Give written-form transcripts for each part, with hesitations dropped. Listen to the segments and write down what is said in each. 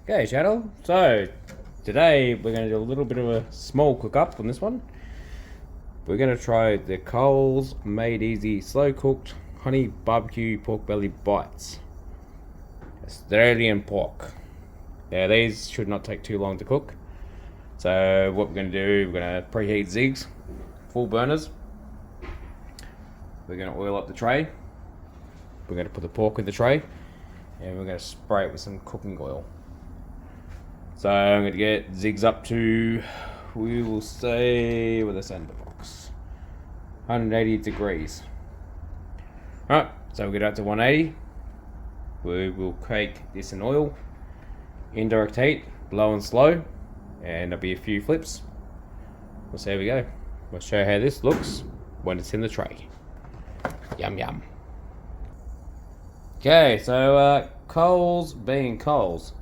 Okay, channel. So today we're going to do a little bit of a small cook up on this one. We're going to try the Coles Made Easy Slow Cooked Honey Barbecue Pork Belly Bites. Australian pork. Now these should not take too long to cook. So what we're going to do, we're going to preheat Ziggs, full burners. We're going to oil up the tray. We're going to put the pork in the tray, and we're going to spray it with some cooking oil. So I'm going to get Ziggs up to, we will say, with a sender box, 180 degrees. Alright, so we'll get up to 180. We will cook this in oil, indirect heat, low and slow, and there'll be a few flips. We'll see how we go. We'll show you how this looks when it's in the tray. Yum yum. Okay, so Coles being Coles.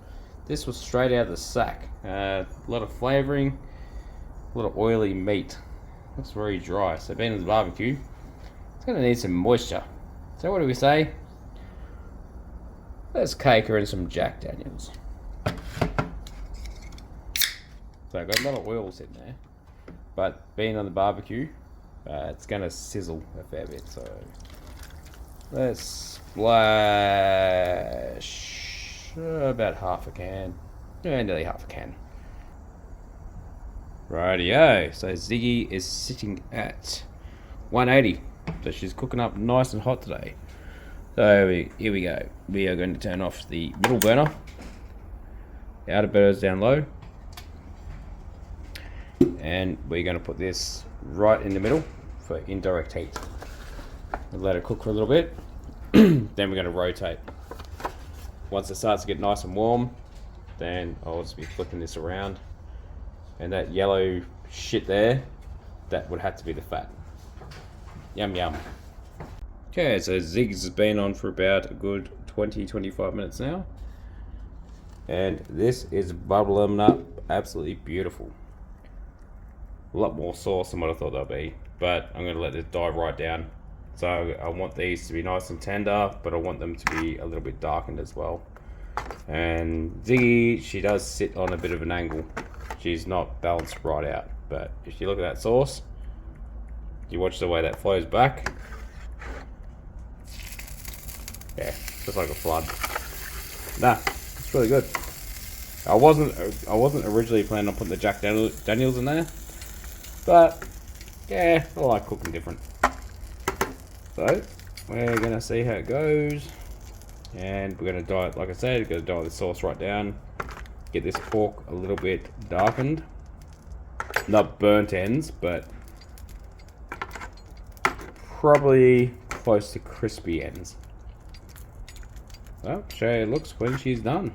This was straight out of the sack. A lot of flavouring, a lot of oily meat. Looks very dry. So being in the barbecue, it's going to need some moisture. So what do we say? Let's cake her in some Jack Daniels. So I've got a lot of oil sitting there, but being on the barbecue, it's going to sizzle a fair bit. So let's splash about half a can. Yeah, nearly half a can. Rightio. So Ziggy is sitting at 180. So she's cooking up nice and hot today. So here we go. We are going to turn off the middle burner. The outer burner is down low. And we're going to put this right in the middle for indirect heat. We'll let it cook for a little bit. Then we're going to rotate. Once it starts to get nice and warm, then I'll just be flipping this around. And that yellow shit there, that would have to be the fat. Yum yum. Okay, so Ziggs has been on for about a good 20-25 minutes now. And this is bubbling up absolutely beautiful. A lot more sauce than what I thought they'd be, but I'm going to let this dive right down. So I want these to be nice and tender, but I want them to be a little bit darkened as well. And Ziggy, she does sit on a bit of an angle. She's not balanced right out. But if you look at that sauce, you watch the way that flows back. Yeah, just like a flood. Nah, it's really good. I wasn't originally planning on putting the Jack Daniels in there, but yeah, I like cooking different. So we're gonna see how it goes, and we're gonna dye it, like I said, we're gonna dye the sauce right down, get this pork a little bit darkened, not burnt ends, but probably close to crispy ends. So show you it looks when she's done.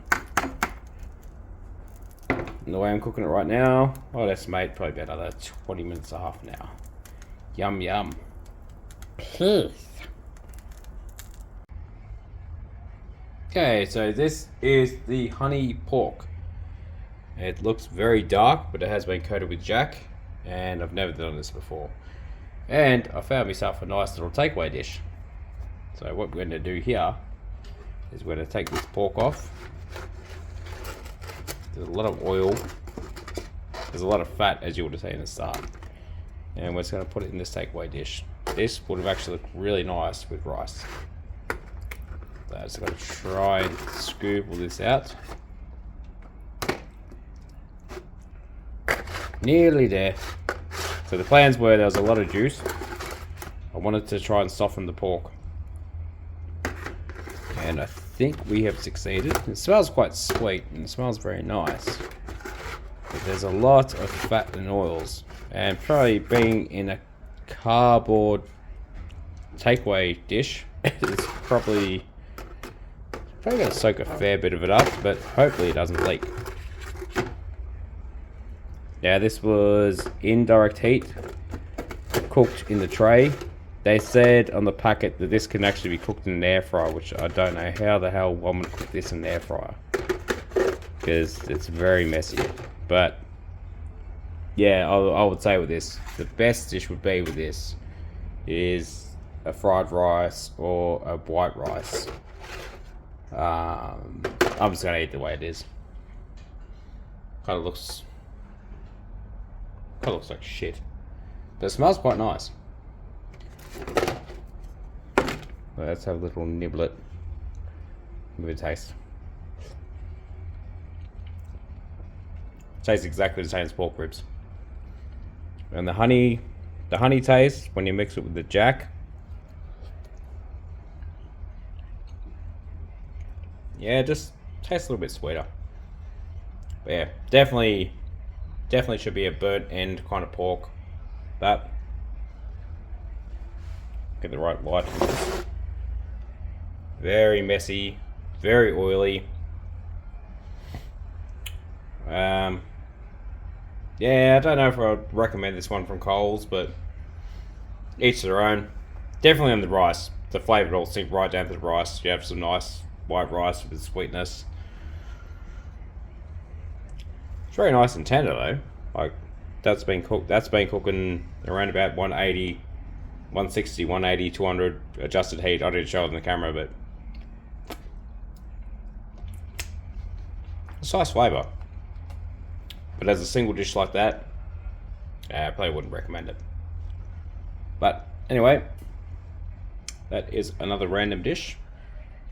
And the way I'm cooking it right now, I'd estimate probably about another 20 minutes and a half now. Yum yum. Okay, so this is the honey pork. It looks very dark, but it has been coated with Jack, and I've never done this before. And I found myself a nice little takeaway dish. So what we're going to do here is we're going to take this pork off. There's a lot of oil. There's a lot of fat, as you would have seen at the start. And we're just going to put it in this takeaway dish. This would have actually looked really nice with rice. So I'm just going to try and scoop all this out. Nearly there. So the plans were there was a lot of juice. I wanted to try and soften the pork. And I think we have succeeded. It smells quite sweet and it smells very nice. But there's a lot of fat and oils. And probably being in a cardboard takeaway dish, it's probably going to soak a fair bit of it up, but hopefully it doesn't leak. Now this was indirect heat, cooked in the tray. They said on the packet that this can actually be cooked in an air fryer, which I don't know how the hell one would cook this in an air fryer, because it's very messy. But yeah, I would say with this, the best dish would be with this is a fried rice or a white rice. I'm just gonna eat the way it is. Kind of looks like shit, but it smells quite nice. Let's have a little niblet. Give it a taste. Tastes exactly the same as pork ribs. And the honey taste when you mix it with the jack. Yeah, it just tastes a little bit sweeter. But yeah, definitely should be a burnt end kind of pork. But get the right light. Very messy, very oily. Yeah, I don't know if I'd recommend this one from Coles, but each their own. Definitely on the rice. The flavour all sink right down to the rice. You have some nice white rice with sweetness. It's very nice and tender though. Like that's been cooking around about 180, 160, 180, 200 adjusted heat. I didn't show it on the camera, but it's nice flavour. But as a single dish like that, I probably wouldn't recommend it. But anyway, that is another random dish.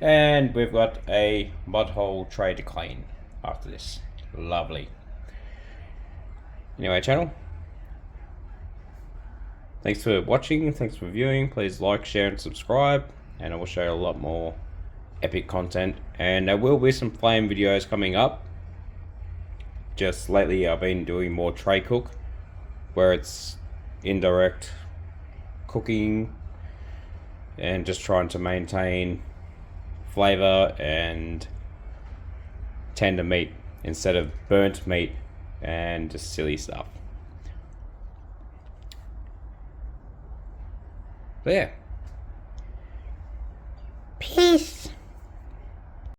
And we've got a mud hole tray to clean after this. Lovely. Anyway, channel, thanks for watching, thanks for viewing. Please like, share and subscribe, and I will show you a lot more epic content. And there will be some flame videos coming up. Just lately I've been doing more tray cook, where it's indirect cooking and just trying to maintain flavor and tender meat instead of burnt meat and just silly stuff. So yeah, peace.